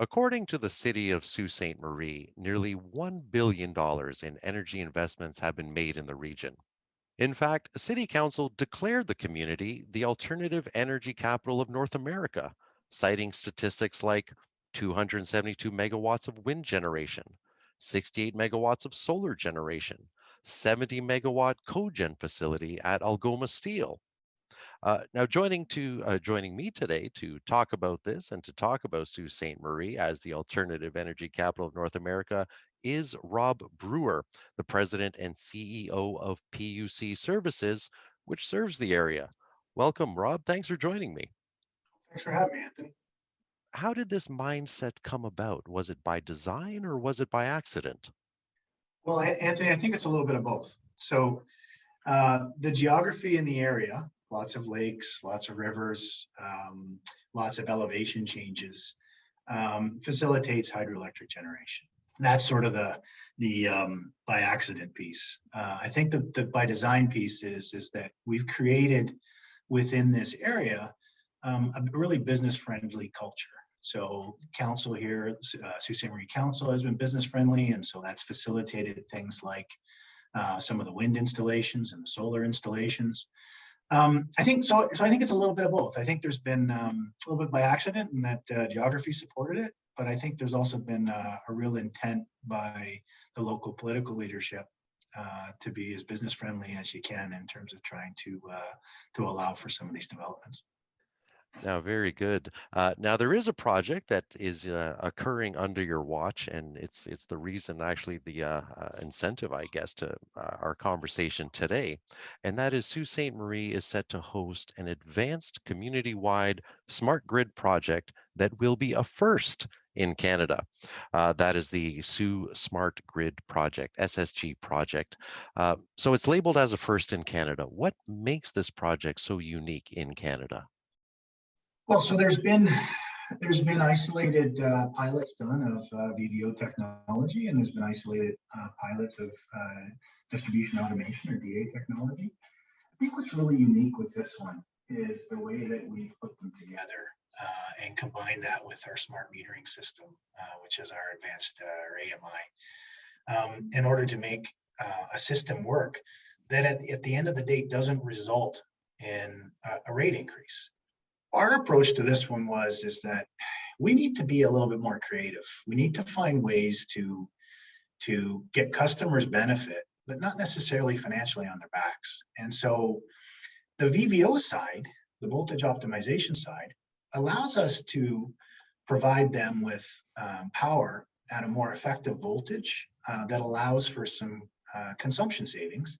According to the city of Sault Ste. Marie, nearly $1 billion in energy investments have been made in the region. In fact, City Council declared the community the alternative energy capital of North America, citing statistics like 272 megawatts of wind generation, 68 megawatts of solar generation, 70 megawatt cogen facility at Algoma Steel. Now, joining me today to talk about this and to talk about Sault Ste. Marie as the alternative energy capital of North America is Rob Brewer, the president and CEO of PUC Services, which serves the area. Welcome, Rob. Thanks for joining me. Thanks for having me, Anthony. How did this mindset come about? Was it by design or was it by accident? Well, Anthony, I think it's a little bit of both. So the geography in the area, lots of lakes, lots of rivers, lots of elevation changes, facilitates hydroelectric generation. That's sort of the by accident piece. I think the by design piece is that we've created within this area a really business friendly culture. So council here, Sault Ste. Marie Council has been business friendly, and so that's facilitated things like some of the wind installations and the solar installations. I think so. So I think it's a little bit of both. I think there's been a little bit by accident, and that geography supported it. But I think there's also been a real intent by the local political leadership to be as business friendly as you can in terms of trying to allow for some of these developments. Now, very good. Now, there is a project that is occurring under your watch, and it's the reason, actually, the incentive, I guess, to our conversation today, and that is Sault Ste. Marie is set to host an advanced community-wide smart grid project that will be a first in Canada. That is the Sault Smart Grid project, SSG project. So it's labeled as a first in Canada. What makes this project so unique in Canada? Well, so there's been isolated pilots done of VVO technology, and there's been isolated pilots of distribution automation or DA technology. I think what's really unique with this one is the way that we've put them together and combined that with our smart metering system, which is our advanced or AMI, in order to make a system work that at the end of the day doesn't result in a rate increase. Our approach to this one is that we need to be a little bit more creative. We need to find ways to get customers benefit, but not necessarily financially on their backs. And so the VVO side, the voltage optimization side, allows us to provide them with power at a more effective voltage that allows for some consumption savings,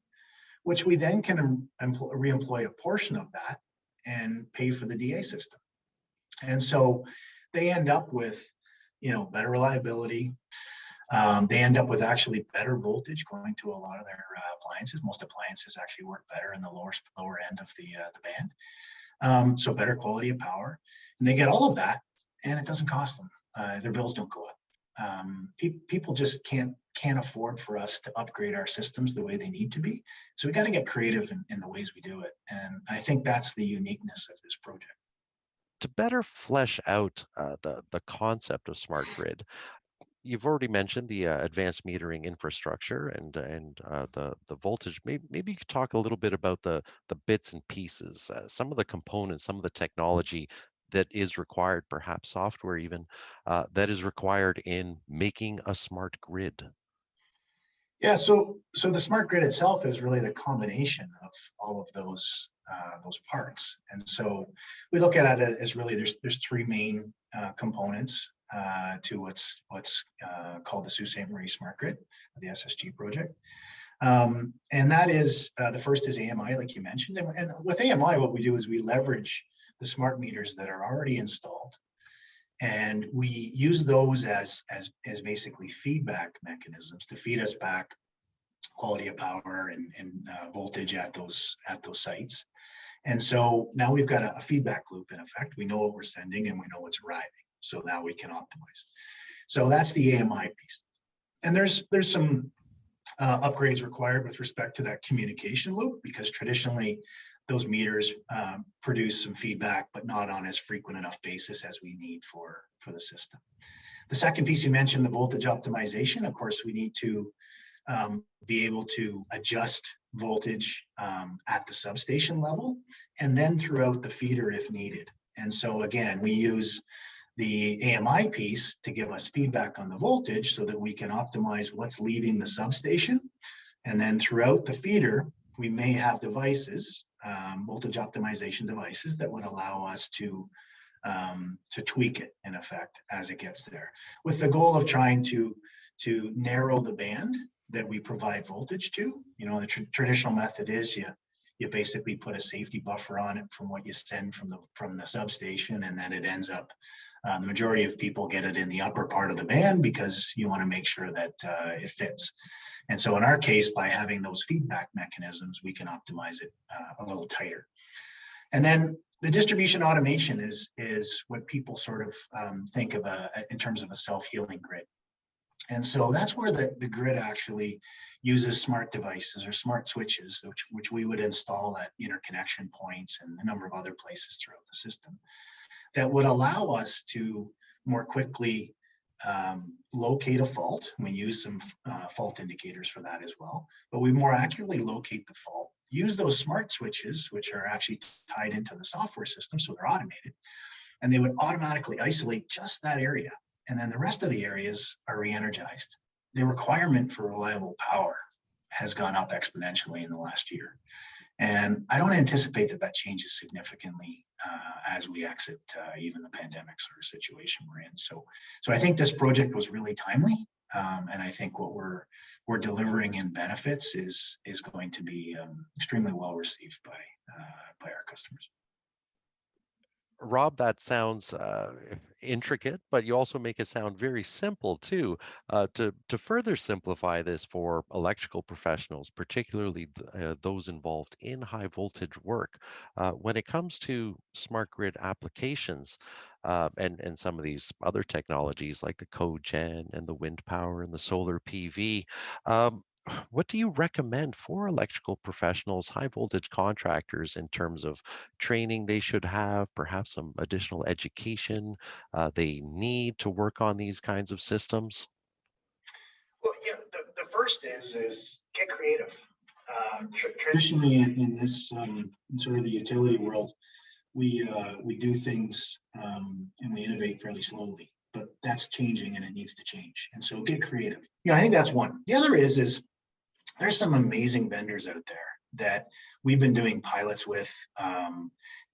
which we then can reemploy a portion of that and pay for the DA system. And so they end up with, better reliability. They end up with actually better voltage going to a lot of their appliances. Most appliances actually work better in the lower end of the band. So better quality of power. And they get all of that, and it doesn't cost them. Their bills don't go up. People just can't afford for us to upgrade our systems the way they need to be. So we got to get creative in the ways we do it. And I think that's the uniqueness of this project. To better flesh out the concept of smart grid, you've already mentioned the advanced metering infrastructure and the voltage. Maybe you could talk a little bit about the bits and pieces, some of the components, some of the technology that is required, perhaps software even, that is required in making a smart grid. Yeah, so the smart grid itself is really the combination of all of those parts. And so we look at it as really there's three main components to what's called the Sault Ste. Marie Smart Grid, the SSG project. And that is the first is AMI, like you mentioned. And with AMI, what we do is we leverage the smart meters that are already installed, and we use those as basically feedback mechanisms to feed us back quality of power and voltage at those sites. And so now we've got a feedback loop in effect. We know what we're sending and we know what's arriving. So now we can optimize. So that's the AMI piece. And there's some upgrades required with respect to that communication loop, because traditionally those meters produce some feedback, but not on as frequent enough basis as we need for the system. The second piece you mentioned, the voltage optimization. Of course, we need to be able to adjust voltage at the substation level and then throughout the feeder if needed. And so again, we use the AMI piece to give us feedback on the voltage so that we can optimize what's leaving the substation. And then throughout the feeder, we may have devices, voltage optimization devices, that would allow us to tweak it in effect as it gets there, with the goal of trying to narrow the band that we provide voltage to. You know, the traditional method is you basically put a safety buffer on it from what you send from the substation, and then it ends up, the majority of people get it in the upper part of the band because you want to make sure that it fits. And so in our case, by having those feedback mechanisms, we can optimize it a little tighter. And then the distribution automation is what people sort of think of in terms of a self-healing grid. And so that's where the grid actually uses smart devices or smart switches, which we would install at interconnection points and a number of other places throughout the system, that would allow us to more quickly locate a fault. We use some fault indicators for that as well, but we more accurately locate the fault, use those smart switches, which are actually tied into the software system, so they're automated, and they would automatically isolate just that area. And then the rest of the areas are re-energized. The requirement for reliable power has gone up exponentially in the last year. And I don't anticipate that changes significantly as we exit even the pandemic sort of situation we're in. So I think this project was really timely. And I think what we're delivering in benefits is going to be extremely well received by our customers. Rob, that sounds intricate, but you also make it sound very simple too. To further simplify this for electrical professionals, particularly those involved in high voltage work, when it comes to smart grid applications and some of these other technologies like the cogen and the wind power and the solar PV, what do you recommend for electrical professionals, high voltage contractors, in terms of training they should have, perhaps some additional education they need to work on these kinds of systems? Well, you know, the first is get creative. Traditionally, in this in sort of the utility world, we do things and we innovate fairly slowly, but that's changing and it needs to change. And so get creative. You know, I think that's one. The other is there's some amazing vendors out there that we've been doing pilots with,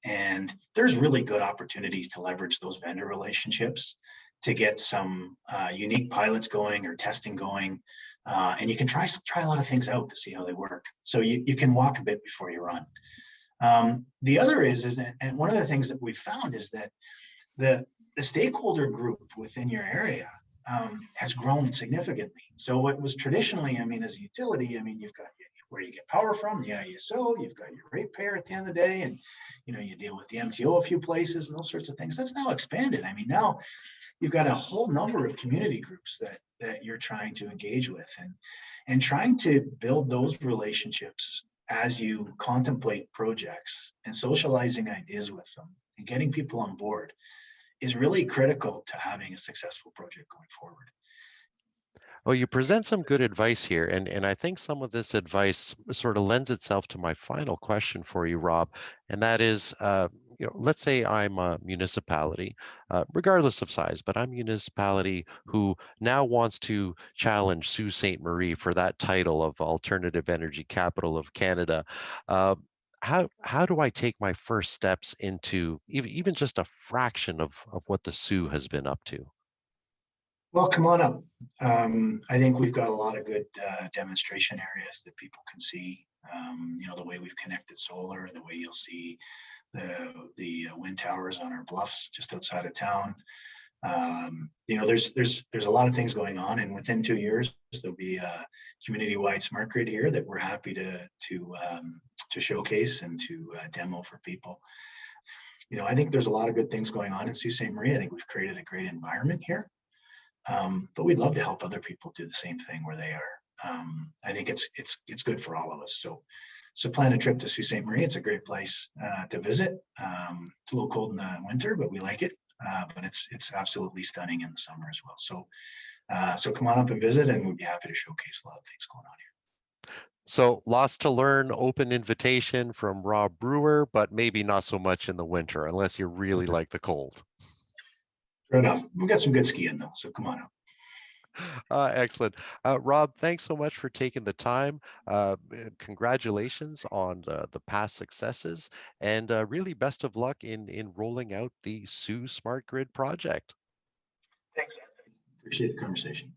and there's really good opportunities to leverage those vendor relationships to get some unique pilots going or testing going, and you can try a lot of things out to see how they work. So you can walk a bit before you run. The other is and one of the things that we've found is that the stakeholder group within your area has grown significantly. So what was traditionally, I mean, as a utility, I mean, you've got where you get power from, the ISO, you've got your ratepayer at the end of the day, and you know, you deal with the MTO a few places and those sorts of things. That's now expanded. I mean, now you've got a whole number of community groups that you're trying to engage with, and trying to build those relationships as you contemplate projects and socializing ideas with them and getting people on board is really critical to having a successful project going forward. Well, you present some good advice here, and I think some of this advice sort of lends itself to my final question for you, Rob, and that is, let's say I'm a municipality, regardless of size, but I'm a municipality who now wants to challenge Sault Ste. Marie for that title of Alternative Energy Capital of Canada. How do I take my first steps into even just a fraction of what the Sioux has been up to? Well, come on up. I think we've got a lot of good demonstration areas that people can see. You know, the way we've connected solar, the way you'll see the wind towers on our bluffs just outside of town. You know, there's a lot of things going on, and within 2 years there'll be a community-wide smart grid here that we're happy to showcase and to demo for people. You know, I think there's a lot of good things going on in Sault Ste. Marie. I think we've created a great environment here. But we'd love to help other people do the same thing where they are. I think it's good for all of us. So plan a trip to Sault Ste. Marie. It's a great place to visit. It's a little cold in the winter, but we like it. but it's absolutely stunning in the summer as well. So come on up and visit, and we'd be happy to showcase a lot of things going on here. So lots to learn, open invitation from Rob Brewer, but maybe not so much in the winter unless you really like the cold. Fair enough. We've got some good skiing though, so come on up. Excellent. Rob, thanks so much for taking the time. Congratulations on the past successes, and really best of luck in rolling out the Sault Smart Grid project. Thanks, Anthony. Appreciate the conversation.